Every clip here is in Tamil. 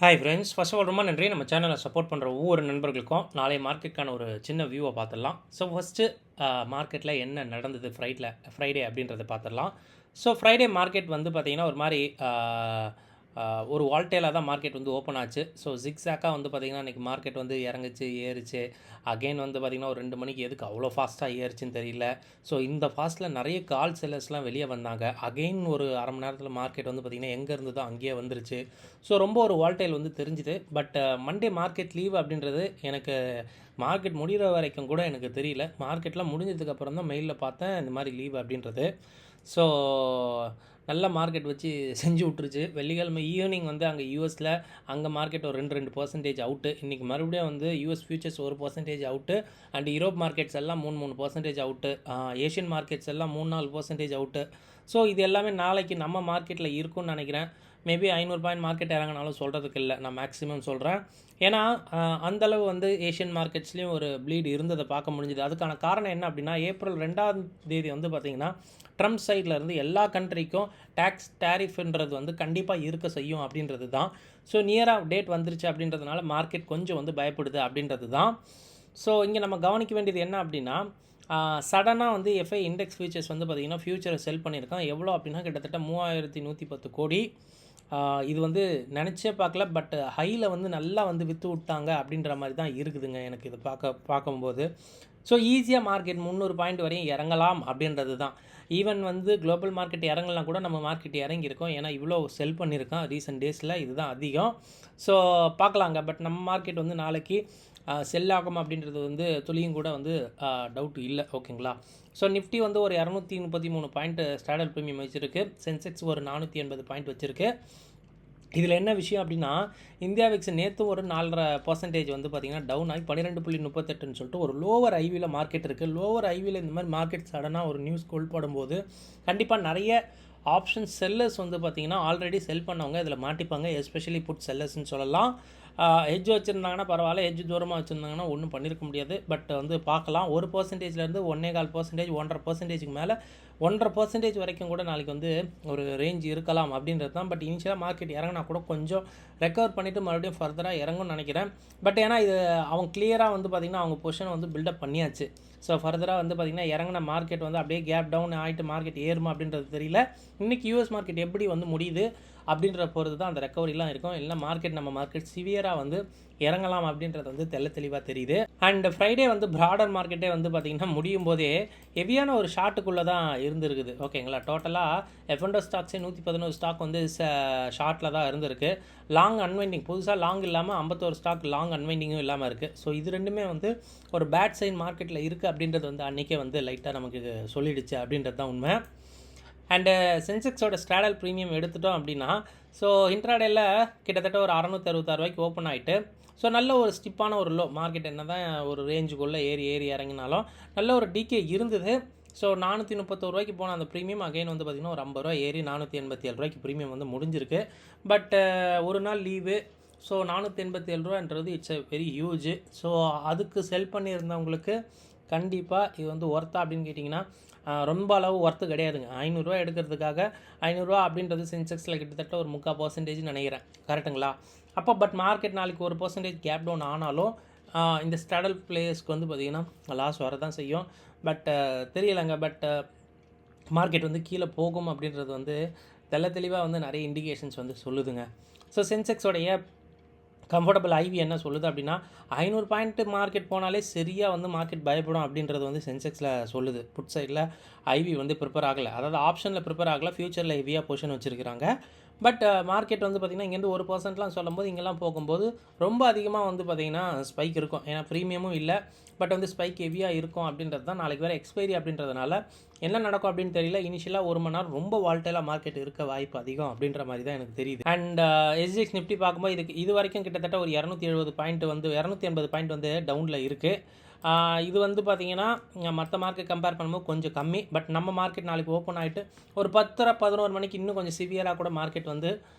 Hi friends, first of all ரொம்ப நன்றி. நம்ம சேனலை சப்போர்ட் பண்ணுற ஒவ்வொரு நண்பர்களுக்கும் நாளைய மார்க்கெட்டுக்கான ஒரு சின்ன வியூவை பார்த்துடலாம். ஸோ ஃபஸ்ட்டு மார்க்கெட்டில் என்ன நடந்தது ஃப்ரைடே அப்படின்றத பார்த்துடலாம். ஸோ ஃப்ரைடே மார்க்கெட் வந்து பார்த்திங்கன்னா ஒரு மாதிரி ஒரு வால்டேலாக தான் மார்க்கெட் வந்து ஓப்பன் ஆச்சு. ஸோ ஜிக்ஸாக்காக வந்து பார்த்திங்கன்னா இன்றைக்கி மார்க்கெட் வந்து இறங்குச்சு, ஏறிச்சு. அகெயின் வந்து பார்த்திங்கன்னா ஒரு 2 மணிக்கு எதுக்கு அவ்வளோ ஃபாஸ்ட்டாக ஏறிச்சுன்னு தெரியல. ஸோ இந்த ஃபாஸ்ட்டில் நிறைய கால் செல்லர்ஸ்லாம் வெளியே வந்தாங்க. அகெயின் ஒரு அரை மணி நேரத்தில் மார்க்கெட் வந்து பார்த்திங்கன்னா எங்கே இருந்ததோ அங்கேயே வந்துருச்சு. ஸோ ரொம்ப ஒரு வால்டைல் வந்து தெரிஞ்சுது. பட் மண்டே மார்க்கெட் லீவ் அப்படின்றது எனக்கு மார்க்கெட் முடிகிற வரைக்கும் கூட எனக்கு தெரியல. மார்க்கெட்லாம் முடிஞ்சதுக்கப்புறம் தான் மெயிலில் பார்த்தேன் இந்த மாதிரி லீவ் அப்படின்றது. ஸோ நல்ல மார்க்கெட் வச்சு செஞ்சு விட்ருச்சு. வெள்ளிக்கிழமை ஈவினிங் வந்து அங்கே யூஎஸில் அங்கே மார்க்கெட் ஒரு 2% அவுட்டு. இன்றைக்கி மறுபடியும் வந்து US futures 1% out. And Europe markets எல்லாம் 3% அவுட்டு. ஏஷியன் மார்க்கெட்ஸ் எல்லாம் 3-4% அவுட்டு. ஸோ இது எல்லாமே நாளைக்கு நம்ம மார்க்கெட்டில் இருக்கும்னு நினைக்கிறேன். மேபி 500 பாயிண்ட் மார்க்கெட் இறங்கினாலும் சொல்கிறதுக்கு இல்லை, நான் மேக்ஸிமம் சொல்கிறேன். ஏன்னா அந்தளவு வந்து ஏஷியன் மார்க்கெட்ஸ்லேயும் ஒரு ப்ளீட் இருந்ததை பார்க்க முடிஞ்சுது. அதுக்கான காரணம் என்ன அப்படின்னா, ஏப்ரல் 2ஆம் தேதி வந்து பார்த்திங்கன்னா ட்ரம்ப் சைடில் இருந்து எல்லா கண்ட்ரிக்கும் டேரிஃப்ன்றது வந்து கண்டிப்பாக இருக்க செய்யும் அப்படின்றது தான். ஸோ நியராக டேட் வந்துருச்சு அப்படின்றதுனால மார்க்கெட் கொஞ்சம் வந்து பயப்படுது அப்படின்றது தான். ஸோ இங்கே நம்ம கவனிக்க வேண்டியது என்ன அப்படின்னா, சடனாக வந்து எஃப்ஐ இண்டெக்ஸ் ஃபியூச்சர்ஸ் வந்து பார்த்திங்கன்னா ஃபியூச்சரை செல் பண்ணியிருக்கான். எவ்வளோ அப்படின்னா கிட்டத்தட்ட 3110 கோடி. இது வந்து நினச்சே பார்க்கல. பட் ஹையில் வந்து நல்லா வந்து விற்று விட்டாங்க அப்படின்ற மாதிரி தான் இருக்குதுங்க எனக்கு இது பார்க்கும்போது. ஸோ ஈஸியாக மார்க்கெட் 300 பாயிண்ட் வரையும் இறங்கலாம் அப்படின்றது தான். ஈவன் வந்து குளோபல் மார்க்கெட் இறங்கலாம் கூட நம்ம மார்க்கெட் இறங்கியிருக்கோம். ஏன்னா இவ்வளோ செல் பண்ணியிருக்கோம் ரீசெண்ட் டேஸில், இதுதான் அதிகம். ஸோ பார்க்கலாங்க. பட் நம்ம மார்க்கெட் வந்து நாளைக்கு செல் ஆகும் அப்படின்றது வந்து துளியும் கூட வந்து டவுட் இல்லை. ஓகேங்களா? ஸோ நிஃப்டி வந்து ஒரு 233 பாயிண்ட் ஸ்டாண்டர்ட் ப்ரீமியம் வச்சுருக்கு. சென்செக்ஸ் ஒரு 480 பாயிண்ட் வச்சுருக்கு. இதில் என்ன விஷயம் அப்படின்னா, இந்தியா விக்ஸ் நேற்று ஒரு 4.5% வந்து பார்த்திங்கன்னா டவுன் ஆகி 12.38ன்னு சொல்லிட்டு ஒரு லோவர் ஐவியில் மார்க்கெட் இருக்குது. லோவர் ஐவியில் இந்த மாதிரி மார்க்கெட் சடனாக ஒரு நியூஸ் போடும்போது கண்டிப்பாக நிறைய ஆப்ஷன் செல்லர்ஸ் வந்து பார்த்திங்கன்னா ஆல்ரெடி செல் பண்ணவங்க இதில் மாட்டிப்பாங்க. எஸ்பெஷலி புட் செல்லர்ஸ்ன்னு சொல்லலாம். ஹெட்ஜ் வச்சுருந்தாங்கன்னா பரவாயில்ல, ஹெட்ஜ் தூரமாக வச்சுருந்தாங்கன்னா ஒன்றும் பண்ணியிருக்க முடியாது. பட் வந்து பார்க்கலாம், 1%லேருந்து 1.25%, 1.5%க்கு மேலே 1.5% வரைக்கும் கூட நாளைக்கு வந்து ஒரு ரேஞ்ச் இருக்கலாம் அப்படின்றது தான். பட் இனிஷியலாக மார்க்கெட் இறங்கினா கூட கொஞ்சம் ரெக்கவர் பண்ணிவிட்டு மறுபடியும் ஃபர்தராக இறங்கும்னு நினைக்கிறேன். பட் ஏன்னா இது அவங்க கிளியராக வந்து பார்த்திங்கன்னா அவங்க பொசிஷனை வந்து பில்டப் பண்ணியாச்சு. ஸோ ஃபர்தராக வந்து பார்த்திங்கன்னா இறங்கின மார்க்கெட் வந்து அப்படியே கேப் டவுன் ஆகிட்டு மார்க்கெட் ஏறுமா அப்படின்றது தெரியல. இன்றைக்கி யூஎஸ் மார்க்கெட் எப்படி வந்து முடியுது அப்படின்ற பொறுத்து தான் அந்த ரெக்கவரிலாம் இருக்கும். இல்லை மார்க்கெட் நம்ம மார்க்கெட் சிவியராக வந்து இறங்கலாம் அப்படின்றது வந்து தெளிவாக தெரியுது. அண்ட் ஃப்ரைடே வந்து ப்ராடர் மார்க்கெட்டே வந்து பார்த்திங்கன்னா முடியும் போதே ஹெவியான ஒரு ஷார்ட்டுக்குள்ளே தான் இருந்திருக்குது. ஓகேங்களா? டோட்டலாக F&O ஸ்டாக்ஸே 111 ஸ்டாக் வந்து ஷார்ட்டில் தான் இருந்திருக்கு. லாங் அன்வைண்டிங், புதுசாக லாங் இல்லாமல் 51 ஸ்டாக் லாங் அன்வைண்டிங்கும் இல்லாமல் இருக்குது. ஸோ இது ரெண்டுமே வந்து ஒரு பேட் சைன் மார்க்கெட்டில் இருக்குது அப்படின்றது வந்து அன்றைக்கே வந்து லைட்டாக நமக்கு சொல்லிடுச்சு அப்படின்றது தான் உண்மை. அண்டு சென்செக்ஸோட ஸ்ட்ராடல் ப்ரீமியம் எடுத்துட்டோம் அப்படின்னா, ஸோ இன்ட்ராடேயில் கிட்டத்தட்ட ஒரு 666 ரூபாய்க்கு ஓப்பன் ஆகிட்டு, ஸோ நல்ல ஒரு ஸ்டிப்பான ஒரு லோ மார்க்கெட் என்ன தான் ஒரு ரேஞ்சுக்குள்ளே ஏறி இறங்கினாலும் நல்ல ஒரு டிகே இருந்தது. ஸோ 431 ரூபாய்க்கு போன அந்த ப்ரீமியம் அகைன் வந்து பார்த்திங்கன்னா ஒரு 50 ரூபா ஏறி 487 ரூபாய்க்கு ப்ரீமியம் வந்து முடிஞ்சிருக்கு. பட் ஒரு நாள் லீவு. ஸோ 487 ரூபான்றது it's a very huge. So அதுக்கு செல் பண்ணியிருந்தவங்களுக்கு கண்டிப்பாக இது வந்து ஒர்த்தா அப்படின்னு கேட்டிங்கன்னா ரொம்ப அளவு ஒர்த்து கிடையாதுங்க. 500 ரூபா எடுக்கிறதுக்காக 500 ரூபா அப்படின்றது சென்செக்ஸில் கிட்டத்தட்ட ஒரு 3/4% நினைக்கிறேன். கரெக்டுங்களா? அப்போ பட் மார்க்கெட் நாளைக்கு 1% கேப் டவுன் ஆனாலும் இந்த ஸ்ட்ராடல் பிளேயர்ஸ்க்கு வந்து பார்த்திங்கன்னா லாஸ் வரதான் செய்யும். பட் தெரியலைங்க. பட் மார்க்கெட் வந்து கீழே போகும் அப்படின்றது வந்து தெளிவாக வந்து நிறைய இண்டிகேஷன்ஸ் வந்து சொல்லுதுங்க. ஸோ சென்செக்ஸோடைய கம்ஃபர்டபுள் ஐவி என்ன சொல்லுது அப்படின்னா, 500 பாயிண்ட் மார்க்கெட் போனாலே சரியாக வந்து மார்க்கெட் பயப்படும் அப்படின்றது வந்து சென்செக்ஸில் சொல்லுது. புட் சைடில் ஐவி வந்து ப்ரிப்பேர் ஆகலை, அதாவது ஆப்ஷனில் ப்ரிப்பேர் ஆகலை, ஃபியூச்சரில் ஹெவியாக பொசிஷன் வச்சுருக்கிறாங்க. பட் மார்க்கெட் வந்து பார்த்திங்கன்னா இங்கேருந்து 1%லாம் சொல்லும்போது இங்கெல்லாம் போகும்போது ரொம்ப அதிகமாக வந்து பார்த்திங்கன்னா ஸ்பைக் இருக்கும். ஏன்னா ப்ரீமியமும் இல்லை, பட் வந்து ஸ்பைக் ஹெவியாக இருக்கும் அப்படின்றது தான். நாளைக்கு வேறு எக்ஸ்பைரி அப்படின்றதுனால என்ன நடக்கும் அப்படின்னு தெரியல. இனிஷியலாக 1 மணி நேரம் ரொம்ப வால்டைலாக மார்க்கெட் இருக்க வாய்ப்பு அதிகம் அப்படின்ற மாதிரி தான் எனக்கு தெரியுது. அண்ட் SGX நிஃப்டி பார்க்கும்போது இது வரைக்கும் கிட்டத்தட்ட ஒரு 270 பாயிண்ட் வந்து 280 பாயிண்ட் வந்து டவுனில் இருக்குது. இது வந்து பார்த்திங்கன்னா மற்ற மார்க்கெட் கம்பேர் பண்ணும்போது கொஞ்சம் கம்மி. பட் நம்ம மார்க்கெட் நாளைக்கு ஓப்பன் ஆகிட்டு ஒரு 10-11 மணிக்கு இன்னும் கொஞ்சம் சிவியராக கூட மார்க்கெட் வந்து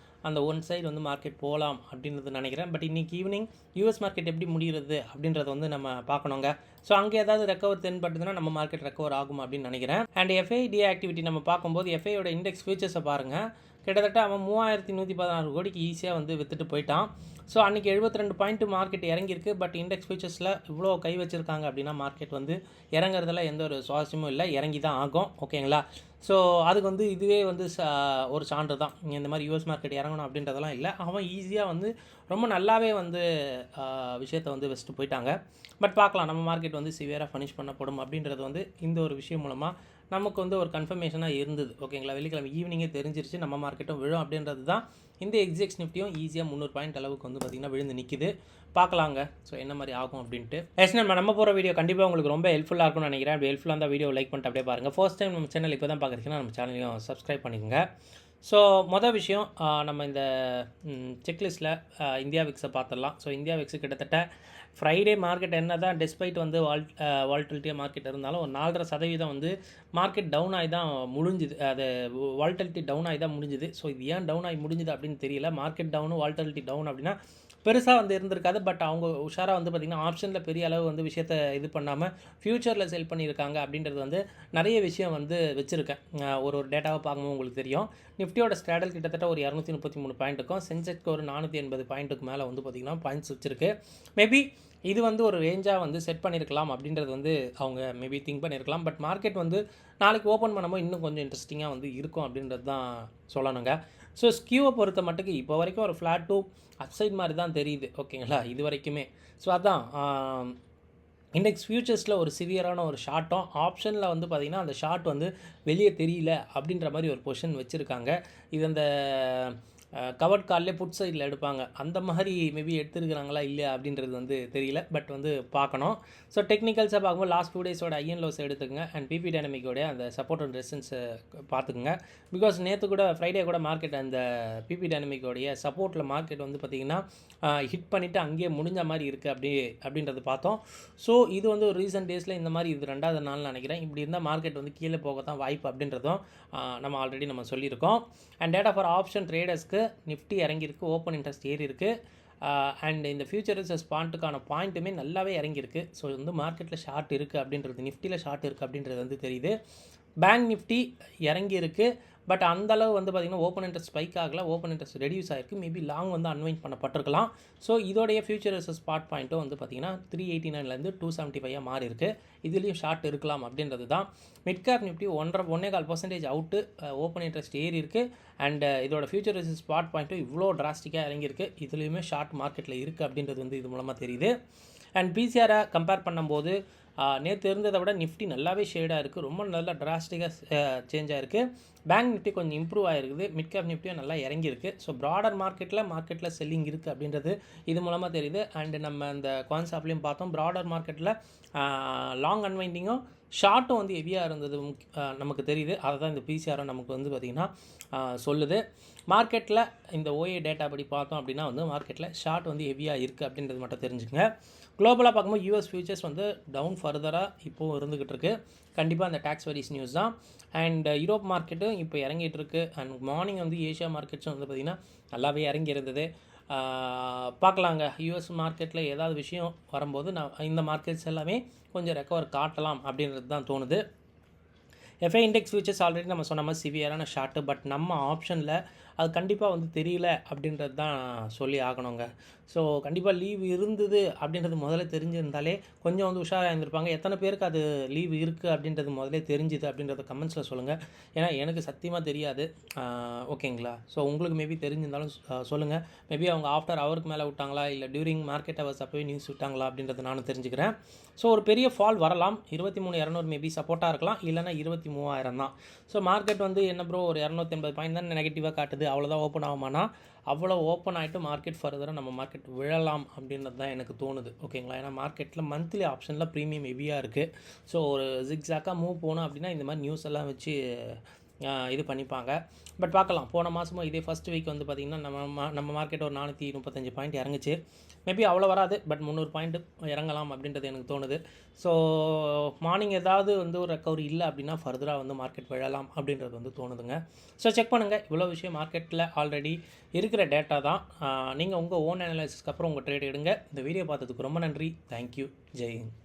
அந்த ஒன் சைடு வந்து மார்க்கெட் போகலாம் அப்படின்றது நினைக்கிறேன். பட் இன்றைக்கி ஈவினிங் யூஎஸ் மார்க்கெட் எப்படி முடிகிறது அப்படின்றத வந்து நம்ம பார்க்கணுங்க. ஸோ அங்கே ஏதாவது ரெக்கவர் தென்பட்டுதுன்னா நம்ம மார்க்கெட் ரெக்கவர் ஆகும் அப்படின்னு நினைக்கிறேன். அண்ட் எஃப்ஐ ஆக்டிவிட்டி நம்ம பார்க்கும்போது எஃப்ஐயோட இண்டெக்ஸ் ஃபியூச்சர்ஸை பாருங்கள். கிட்டத்தட்ட அவன் 3116 கோடிக்கு ஈஸியாக வந்து விற்றுட்டு போயிட்டான். ஸோ அன்றைக்கி 72 பாயிண்ட்டு மார்க்கெட் இறங்கியிருக்கு. பட் இண்டெக்ஸ் ஃபியூச்சர்ஸில் இவ்வளோ கை வச்சுருக்காங்க அப்படின்னா மார்க்கெட் வந்து இறங்குறதுல எந்த ஒரு சுவாரஸ்யமும் இல்லை, இறங்கி தான் ஆகும். ஓகேங்களா? ஸோ அதுக்கு வந்து இதுவே வந்து ஒரு சான்று தான். இந்த மாதிரி யூஎஸ் மார்க்கெட் இறங்கணும் அப்படின்றதெல்லாம் இல்லை. அவன் ஈஸியாக வந்து ரொம்ப நல்லாவே வந்து விஷயத்தை வந்து வச்சுட்டு போயிட்டாங்க. பட் பார்க்கலாம், நம்ம மார்க்கெட் வந்து சிவியராக பனிஷ் பண்ணப்படும் அப்படின்றது வந்து இந்த ஒரு விஷயம் மூலமாக நமக்கு வந்து ஒரு கன்ஃபர்மேஷனாக இருந்தது. ஓகேங்களா? வெள்ளிக்கிழமை ஈவினிங்கே தெரிஞ்சிருச்சு நம்ம மார்க்கெட்டும் விழும் அப்படின்றது தான். இந்த எக்ஸிஎக்ஸ் நிஃப்டியும் ஈஸியாக 300 பாயிண்ட் அளவுக்கு வந்து பார்த்திங்கன்னா விழுந்து நிற்கிது. பார்க்கலாங்க ஸோ என்ன மாதிரி ஆகும் அப்படின்ட்டு. நம்ம போகிற வீடியோ கண்டிப்பாக உங்களுக்கு ரொம்ப ஹெல்ப்ஃபுல்லாக இருக்கும்னு நினைக்கிறேன். அப்படி ஹெல்ப்ஃபுல்லாக இருந்தால் வீடியோ லைக் பண்ணிட்டு அப்படியே பாருங்கள். ஃபர்ஸ்ட் டைம் நம்ம சேனல் இப்போ தான் பார்க்குறீங்கன்னா நம்ம சேனலையும் சப்ஸ்கிரைப் பண்ணிக்கோங்க. ஸோ மொதல் விஷயம், நம்ம இந்த செக்லிஸ்ட்டில் இந்தியா விக்ஸை பார்த்துடலாம். ஸோ இந்தியா விக்ஸு கிட்டத்தட்ட ஃப்ரைடே மார்க்கெட் என்ன தான் டெஸ்பைட் வந்து வால்டிலிட்டியாக மார்க்கெட் இருந்தாலும் ஒரு 4.5% வந்து மார்க்கெட் டவுன் ஆகி தான் முடிஞ்சுது. அது வால்டிலிட்டி டவுன் ஆகி தான் முடிஞ்சுது. ஸோ இது ஏன் டவுன் ஆகி முடிஞ்சுது அப்படின்னு தெரியல. மார்க்கெட் டவுனு வால்டிலிட்டி டவுன் அப்படின்னா பெருசாக வந்து இருந்திருக்காது. பட் அவங்க உஷாராக வந்து பார்த்திங்கன்னா ஆப்ஷனில் பெரிய அளவு வந்து விஷயத்தை இது பண்ணாமல் ஃப்யூச்சரில் செல் பண்ணியிருக்காங்க அப்படின்றது வந்து நிறைய விஷயம் வந்து வச்சுருக்கேன். ஒரு டேட்டாவை பார்க்கும்போது உங்களுக்கு தெரியும். நிஃப்டியோட ஸ்ட்ராடல் கிட்டத்தட்ட ஒரு 233 பாயிண்ட்டுக்கும் சென்செக்ஸ்க்கு ஒரு 480 பாயிண்ட்டுக்கு மேலே வந்து பார்த்திங்கன்னா பாயிண்ட்ஸ் வச்சுருக்கு. மேபி இது வந்து ஒரு ரேஞ்சாக வந்து செட் பண்ணியிருக்கலாம் அப்படின்றது வந்து அவங்க மேபி திங்க் பண்ணியிருக்கலாம். பட் மார்க்கெட் வந்து நாளைக்கு ஓப்பன் பண்ணும்போது இன்னும் கொஞ்சம் இன்ட்ரெஸ்டிங்காக வந்து இருக்கும் அப்படின்றது தான் சொல்லணுங்க. ஸோ ஸ்கியூவை பொறுத்த மட்டுக்கு இப்போ வரைக்கும் ஒரு ஃப்ளாட் டூ அப்சைட் மாதிரி தான் தெரியுது. ஓகேங்களா? இது வரைக்குமே. ஸோ அதான் இண்டெக்ஸ் ஃபியூச்சர்ஸில் ஒரு சிவியரான ஒரு ஷார்ட்டும் ஆப்ஷனில் வந்து பார்த்திங்கன்னா அந்த ஷார்ட் வந்து வெளியே தெரியல அப்படின்ற மாதிரி ஒரு பொசிஷன் வச்சுருக்காங்க. இது அந்த கவர்ட் கால்லே புட் சைடில் எடுப்பாங்க, அந்த மாதிரி மேபி எடுத்துருக்கிறாங்களா இல்லையா அப்படின்றது வந்து தெரியல. பட் வந்து பார்க்கணும். ஸோ டெக்னிக்கல்ஸாக பார்க்கும்போது லாஸ்ட் 2 டேஸோட ஐஎன் லோஸ் எடுத்துக்கங்க அண்ட் பிபி டைனமிக்கோடைய அந்த சப்போர்ட் அண்ட் ரெசிஸ்டன்ஸை பார்த்துக்குங்க. பிகாஸ் நேற்று கூட ஃப்ரைடே கூட மார்க்கெட் அந்த பிபி டைனமிக்கோடைய சப்போர்ட்டில் மார்க்கெட் வந்து பார்த்திங்கன்னா ஹிட் பண்ணிவிட்டு அங்கேயே முடிஞ்ச மாதிரி இருக்குது அப்படின்றது பார்த்தோம். ஸோ இது வந்து ஒரு ரீசன்ட் டேஸில் இந்த மாதிரி இது 2வது நாள்னு நினைக்கிறேன். இப்படி இருந்தால் மார்க்கெட் வந்து கீழே போக தான் வாய்ப்பு அப்படின்றதும் நம்ம ஆல்ரெடி சொல்லியிருக்கோம். அண்ட் டேட்டா ஃபார் ஆப்ஷன் ட்ரேடர்ஸ்க்கு நிஃப்டி இறங்கியிருக்கு, ஓப்பன் இன்ட்ரெஸ்ட் ஏறி இருக்குது. அண்ட் இந்த ஃபியூச்சர்ஸ் ஸ்பாண்ட்டுக்கான பாயிண்ட்டுமே நல்லாவே இறங்கியிருக்கு. ஸோ வந்து மார்க்கெட்டில் ஷார்ட் இருக்குது அப்படின்றது, நிஃப்டியில் ஷார்ட் இருக்குது அப்படின்றது வந்து தெரியுது. பேங்க் நிஃப்டி இறங்கியிருக்கு. பட் அந்தளவு வந்து பார்த்திங்கன்னா ஓப்பன் இன்ட்ரெஸ்ட் ஸ்பைக் ஆகலை, ஓப்பன் இன்ட்ரெஸ்ட் ரெடியூஸ் ஆகிருக்கு. மேபி லாங் வந்து அன்வைண்ட் பண்ணப்பட்டிருக்கலாம். ஸோ இதோடைய ஃபியூச்சர்ஸ் ஸ்பாட் பாயிண்ட்டும் வந்து பார்த்திங்கன்னா 389 275 மாறி இருக்குது. இதுலேயும் ஷார்ட் இருக்கலாம் அப்படின்றது தான். Mid cap Nifty 1.25% out, open interest ஏறி இருக்குது. அண்ட் இதோட ஃபியூச்சர்ஸ் ஸ்பாட் பாயிண்ட்டும் இவ்வளோ டிராஸ்டிக்காக இறங்கியிருக்கு. இதுலேயுமே ஷார்ட் மார்க்கெட்டில் இருக்குது அப்படின்றது வந்து இது மூலமாக தெரியுது. அண்ட் பிசிஆரை கம்பேர் பண்ணும்போது நேற்று இருந்ததை விட நிஃப்டி நல்லாவே ஷேடாக இருக்குது, ரொம்ப நல்லா டிராஸ்டிக்காக சேஞ்ச் ஆகிருக்கு. பேங்க் நிஃப்டி கொஞ்சம் இம்ப்ரூவ் ஆகிருக்குது, மிட் கேப் நிஃப்டியும் நல்லா இறங்கியிருக்கு. ஸோ ப்ராடர் மார்க்கெட்டில் செல்லிங் இருக்குது அப்படின்றது இது மூலமாக தெரியுது. அண்டு நம்ம அந்த கான்சாப்லேயும் பார்த்தோம், ப்ராடர் மார்க்கெட்டில் லாங் அன்வைண்டிங்கும் ஷார்ட்டும் வந்து ஹெவியாக இருந்தது நமக்கு தெரியுது. அதை தான் இந்த பிசிஆரும் நமக்கு வந்து பார்த்திங்கன்னா சொல்லுது. மார்க்கெட்டில் இந்த ஓஏ டேட்டா படி பார்த்தோம் அப்படின்னா வந்து மார்க்கெட்டில் ஷார்ட் வந்து ஹெவியாக இருக்குது அப்படின்றது மட்டும் தெரிஞ்சுக்கங்க. குளோபலாக பார்க்கும்போது யூஎஸ் ஃபியூச்சர்ஸ் வந்து டவுன் ஃபர்தராக இப்போவும் இருந்துக்கிட்டு இருக்குது. கண்டிப்பாக அந்த டேக்ஸ் வெரிஸ் நியூஸ் தான். அண்ட் யூரோப் மார்க்கெட்டும் இப்போ இறங்கிட்டு இருக்குது. அண்ட் மார்னிங் வந்து ஏஷியா மார்க்கெட்ஸும் வந்து பார்த்திங்கன்னா நல்லாவே இறங்கி இருந்தது. பார்க்கலாங்க, யூஎஸ் மார்க்கெட்டில் ஏதாவது விஷயம் வரும்போது இந்த மார்க்கெட்ஸ் எல்லாமே கொஞ்சம் ரெக்கவர் காட்டலாம் அப்படின்றது தான் தோணுது. எஃப்ஐ இண்டெக்ஸ் ஃபியூச்சர்ஸ் ஆல்ரெடி நம்ம சொன்ன மாதிரி சிவியரான ஷார்ட்டு. பட் நம்ம ஆப்ஷனில் அது கண்டிப்பாக வந்து தெரியல அப்படின்றது தான் சொல்லி ஆகணுங்க. ஸோ கண்டிப்பாக லீவ் இருந்தது அப்படின்றது முதல்ல தெரிஞ்சிருந்தாலே கொஞ்சம் வந்து உஷாராக இருந்திருப்பாங்க. எத்தனை பேருக்கு அது லீவ் இருக்குது அப்படின்றது முதல்ல தெரிஞ்சுது அப்படின்றத கமெண்ட்ஸில் சொல்லுங்கள். ஏன்னா எனக்கு சத்தியமாக தெரியாது. ஓகேங்களா? ஸோ உங்களுக்கு மேபி தெரிஞ்சிருந்தாலும் சொல்லுங்கள். மேபி அவங்க ஆஃப்டர் ஹவருக்கு மேலே விட்டாங்களா இல்லை டியூரிங் மார்க்கெட் ஹவர்ஸ் அப்போவே நியூஸ் விட்டாங்களா அப்படின்றத நானும் தெரிஞ்சுக்கிறேன். ஸோ ஒரு பெரிய ஃபால் வரலாம். 23,200 மேபி சப்போர்ட்டாக இருக்கலாம், இல்லைனா 23,000 தான். ஸோ மார்க்கெட் வந்து என்ன ப்ரோ ஒரு 280 பாயிண்ட் தான் நெகட்டிவாக காட்டுது, அவ்வளோதான் ஓப்பன் ஆகுமானா அவ்வளோ ஓப்பன் ஆகிட்டு மார்க்கெட் ஃபர்தராக நம்ம மார்க்கெட் விழலாம் அப்படின்றது தான் எனக்கு தோணுது. ஓகேங்களா? ஏன்னா மார்க்கெட்டில் மந்த்லி ஆப்ஷனில் ப்ரீமியம் ஹெவியாக இருக்குது. ஸோ ஒரு ஜிக்ஸாக்காக மூவ் போகணும் அப்படின்னா இந்த மாதிரி நியூஸ் எல்லாம் வச்சு இது பண்ணிப்பாங்க. பட் பார்க்கலாம். போன மாதமும் இதே ஃபஸ்ட் வீக் வந்து பார்த்திங்கன்னா நம்ம மார்க்கெட் ஒரு 435 பாயிண்ட் இறங்குச்சு. மேபி அவ்வளோ வராது, பட் 300 பாயிண்ட் இறங்கலாம் அப்படின்றது எனக்கு தோணுது. ஸோ மார்னிங் ஏதாவது வந்து ஒரு ரெக்கவரி இல்லை அப்படின்னா ஃபர்தராக வந்து மார்க்கெட் விழலாம் அப்படின்றது வந்து தோணுதுங்க. ஸோ செக் பண்ணுங்கள். இவ்வளோ விஷயம் மார்க்கெட்டில் ஆல்ரெடி இருக்கிற டேட்டா தான். நீங்கள் உங்கள் ஓன் அனலைசிஸ்க்கு அப்புறம் உங்கள் ட்ரேட் எடுங்க. இந்த வீடியோ பார்த்ததுக்கு ரொம்ப நன்றி. தேங்க்யூ. ஜெய் ஹிந்த்.